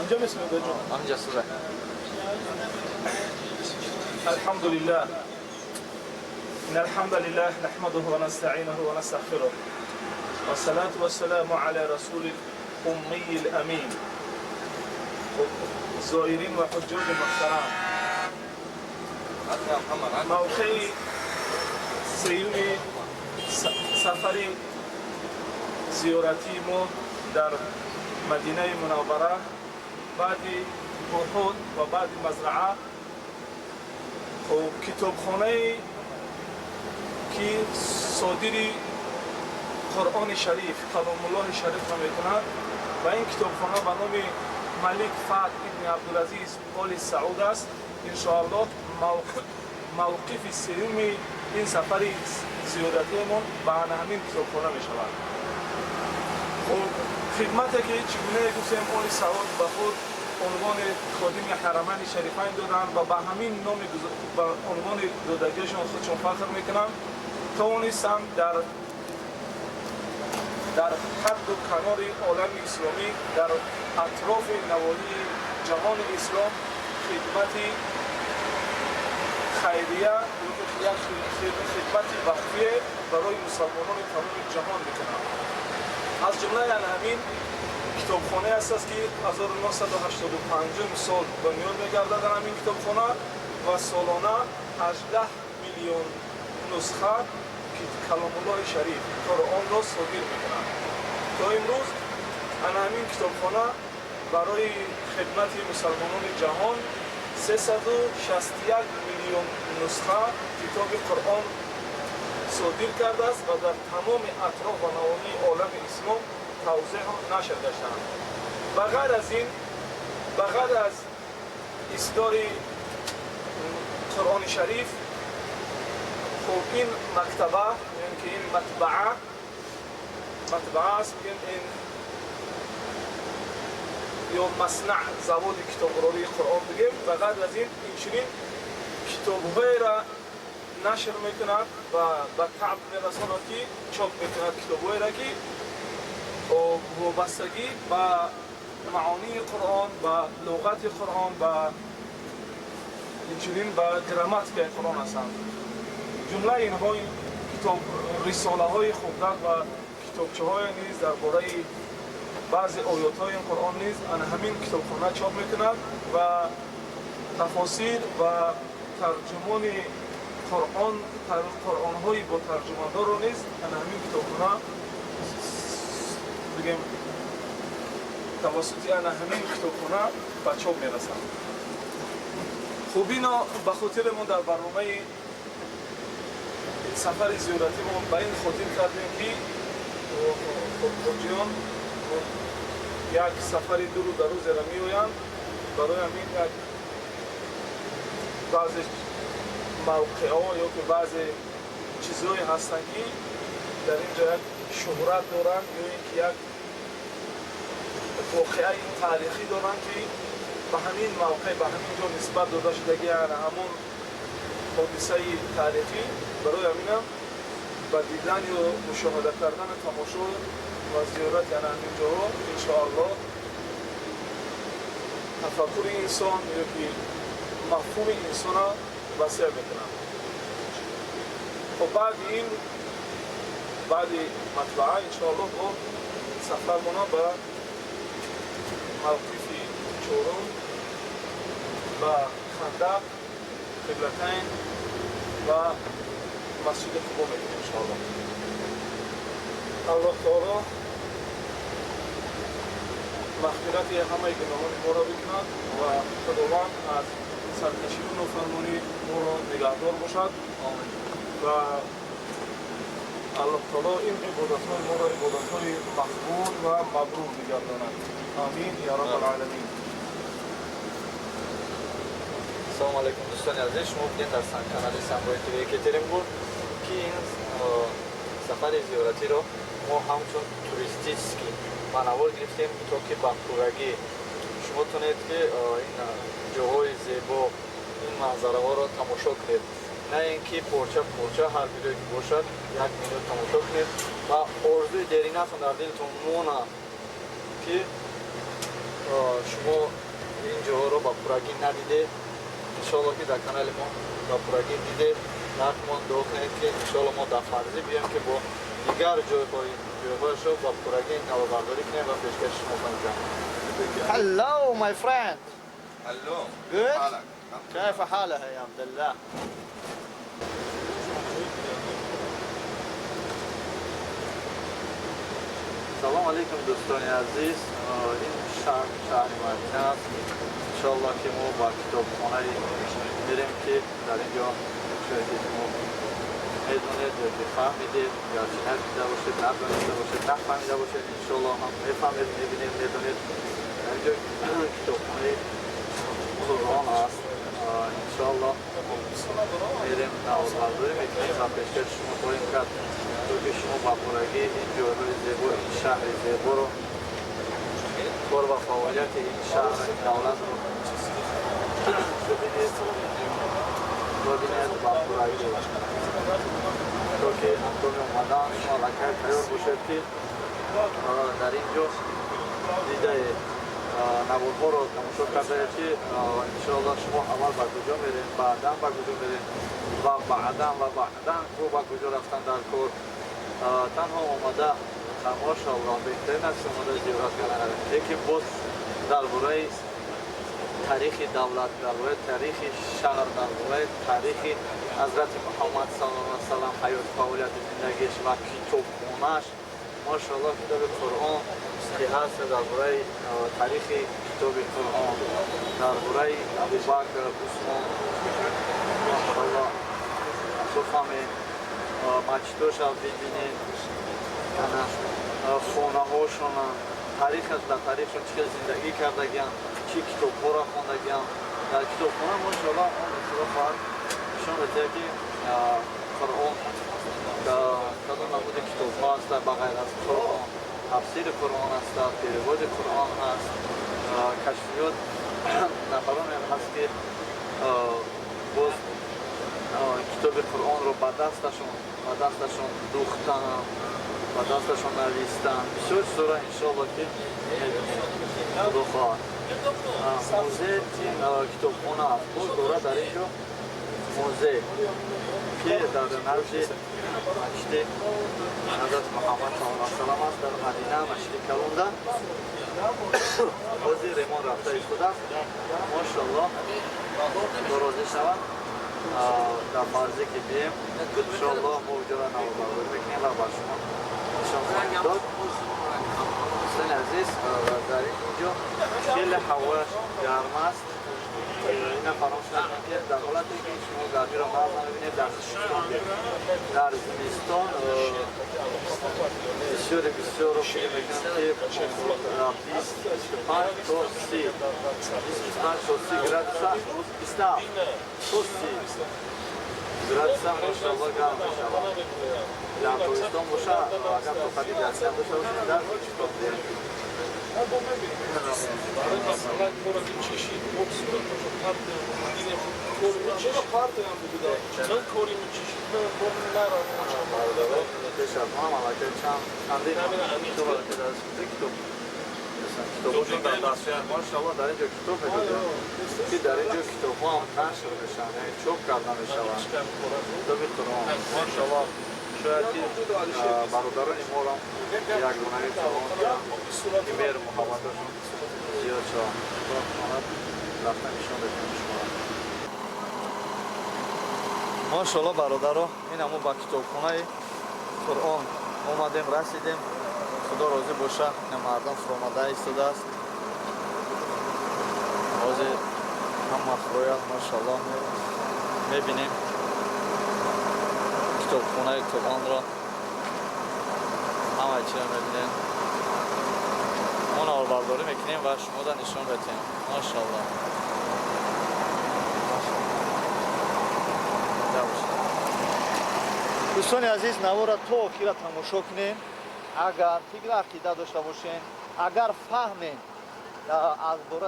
اینجا میسونه بجون همینجا سوره. الحمد لله إن الحمد لله نحمده ونستعينه ونستغفره والصلاة والسلام على رسول الأمي الأمين زائرين وحجاج محترم. موقع سیوم سفر زیارتی ما در مدینه منوره بعد احد و بعد مزرعه و کتابخانه که صادر قرآن شریف کلام الله شریف را میکند و این کتابخانه به نام ملک فهد ابن عبدالعزیز آل سعود است. انشاءالله موقف سوم این سفر زیارتیمان به همین کتابخانه می شود. خدمتی که چگونه گفتیم آل سعود به خود عنوان خادم حرمین شریفین دادند و به همین نام به عنوان دادگیشان خودشون فخر میکنند. توانستند در حد و کنار عالم اسلامی در اطراف نواحی جهان اسلام خدمت خیریه یا خدمت وقفیه برای مسلمانان تمام جهان میکنند. از جمله همین کتابخانه است که 1985 سال بنیاد میگردد در همین کتابخانه و سالانه 18 میلیون نسخه کلام الله شریف قرآن را صادر میکنند. تا امروز همین کتابخانه برای خدمت مسلمانان جهان 361 میلیون نسخه کتاب قرآن صادر کرده است و در تمام اطراف و نواحی عالم اسلام توزیع و نشر گشته‌اند. بغیر از اصدار قرآن شریف خب این مکتبه یعنی که این مطبعه است، این یا مصنع زواد کتاب‌روری قرآن بگیم. بغیر از این چنین کتاب‌های را نشر میکند و به طبع میرساند که چاپ میکند کتاب‌هایی را که وابستگی به معانی قرآن، به لغت قرآن، به اینچنین به گراماتیک قرآن هستند. جمله اینها کتاب رساله های خوندن و کتابچه های نیز درباره بعضی آیات های قرآن نیز همین کتابخانه چاپ میکند و تفاسیر و ترجمان قرآن های با ترجمه دار را نیز همین کتابخانه بگیم توسط همین کتابخانه به چاپ میرسند. خوب اینا به خاطر ما در برنامه سفر زیارتی ما به این خاطر کردیم که حجیان یک سفر دو روز در روز را میآیند. برای همین یک بعضی موقع‌ها یا که بعضی چیزهایی هستند که در اینجا یک شهرت دارند یا اینکه یک واقعه تاریخی دارند که به همین موقع به همین جا نسبت داده شدگی همون حادثه تاریخی. برای همینم با دیدن یا مشاهده کردن تماشا و زیارت همین جاها انشاءالله تفکر انسان یا که مفهوم انسان را وسیع میکنم. و بعد مطبعه انشاءالله با سفر مانا به موقف چهارم و خندق، قبلتین و مسجد قبا میکنیم انشاءالله. الله تعالی مغفرت همه گناهان ما را بکند و خداوند از سرکشی و نافرمانی ما را نگهدار باشد و الله تعالی این عبادت‌های ما را عبادت‌های مقبول و مبرور بگرداند. آمین یا رب العالمین. سلام علیکم دوستان عزیز، شما بودین در کانال سامبای تیوی екатеринбург که این سفر زیارتی رو ما همچون توریستیکی منوال گرفتیم تا که با پورگی شما تونید که این جاهای زیبا این منظره ها رو تماشا کنید، نه اینکه پارچه هر ویدیویی که باشد یک مینوت تماشا کنید و آرزوی دیرینه در دلتون مونه که شما رو با پورگی ندیده انشالله که در کانال ما با پورگی دیده نرکمان دو کنید که انشالله ما در فرضی بیایم که با دیگر جایهایش رو با پورگی نوآوری کنیم و پیشکش شما کنیم. Hello my friend. Hello. Good. حالك؟ كيف حالها يا عبد الله؟ سلام علیکم دوستان عزیز. این شهر مدینه است. انشالله که ما با کتابخانه میریم که در اینجا شاید ما میدونید یا که فهمیدید یا چی ندیده باشید ندانسته باشید نفهمیده باشید انشالله هم میفهمید میبینید میدونید در اینجا کتابخانه قرآن است. انشالله میریم نوآوری میکنیم و پیشکش شما خواهیم کرد تو که شما با پورگی این جایهای زیبا این شهر زیبا رو کار و فعالیت این شهر این دولت رو ببینید با پورگی تو که همطور اومدن شما لکه تیار باشد که در اینجا دیده نوارها رو تماشا کرده که انشاءالله شما اول با کجا میرین بعدا با کجا میرین و بعدا رو با کجا رفتن در کار تنها اومده ماشاءالله بهترین است اومده زیارت کردن یکی باز درباره تاریخ دولت درباره تاریخ شهر درباره تاریخ حضرت محمد صلی الله علیه و سلم حیات فعالیت زندگیش و کتابخانه‌اش ماشاءالله کتاب قرآن که هست درباره تاریخ کتاب قرآن درباره ابوبکر عثمان ماشاءالله سخن مچتوش رو ببینید خانه هاشون تاریخ از در تاریخشون چه زندگی کردگیان چی کتاب ها را خوندگیان در کتاب خانه ماشاءالله اون اطلاع خواهد نشان بده که قرآن کدام نمود کتاب ها است بغیر از قرآن تفسیر قرآن است پیرواد قرآن هست کشفیات نفران هست که باز کتاب قرآن رو به دستشون دوختن به دستشون نویستن بسیار سوره انشاءالله که خدا خواهد موزه این کتابخانه هست باز دوره در اینجا موزه که در نزد مشت حضرت محمد صلی الله علیه و سلم است در مدینه مشت کلونده بازی ریمان رفته ایستاده ماشاءالله درازی شود در فرضی که بیم انشاءالله ما اونجا را نوآوری میکنیم و با شما نشان خواهیم داد. دوستان عزیز در اینجا خیلی هواش گرم است اینا فراموش نکنید که در حالتی که شما گرمی را باز نمیبینید در زمستان بسیار رو فکر میکنم که 25 تا 30 گرادس گرادس ماشاءالله گرم میشود در تابستان باشه اگر تو خیلی گرمی هم داشته باشید در کتاب بیارید چرا کارت هم بوده؟ من کاری میچشید من کاری نرم بشم هم علاقه چندی کتاب که در سوزه کتاب کتابشون در دستیار ماشاءالله در اینجا کتاب میدادن که در اینجا کتاب ها هم نشر بشن یعنی چوب کردن بشون کتاب قرآن ماشاءالله شاید که برادران ما را یک گونه سلام که میر محبتشون زیاد شد رفتن ایشان بکنم شما ماشاءالله برادرها این همون با کتابخانه قرآن اومدیم رسیدیم خدا راضی باشه این مردم فرامده ایستاده است راضی هم مخرویت ماشاءالله میبینیم کتابخانه قرآن را همه چی را میبینیم ما نوآوری میکنیم و شما را نشان بدیم ماشاءالله دوستان عزیز نوار تو آخر تماشا کنین اگر فکر عقیده داشته باشین اگر فهمین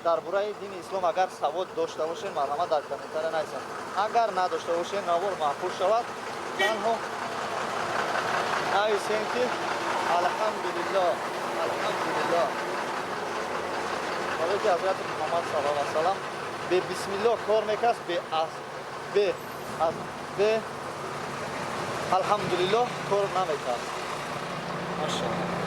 درباره دین اسلام اگر سواد داشته باشین مرحمت در کامنتر نویسین اگر نداشته باشین نوار محفوظ شود تنها نویسین که الحمدلله الحمدلله برای که حضرت محمد صلی الله علیه و سلم به بسم الله کار میکرد به الحمدلله کار نمیکرد. ماشاءالله.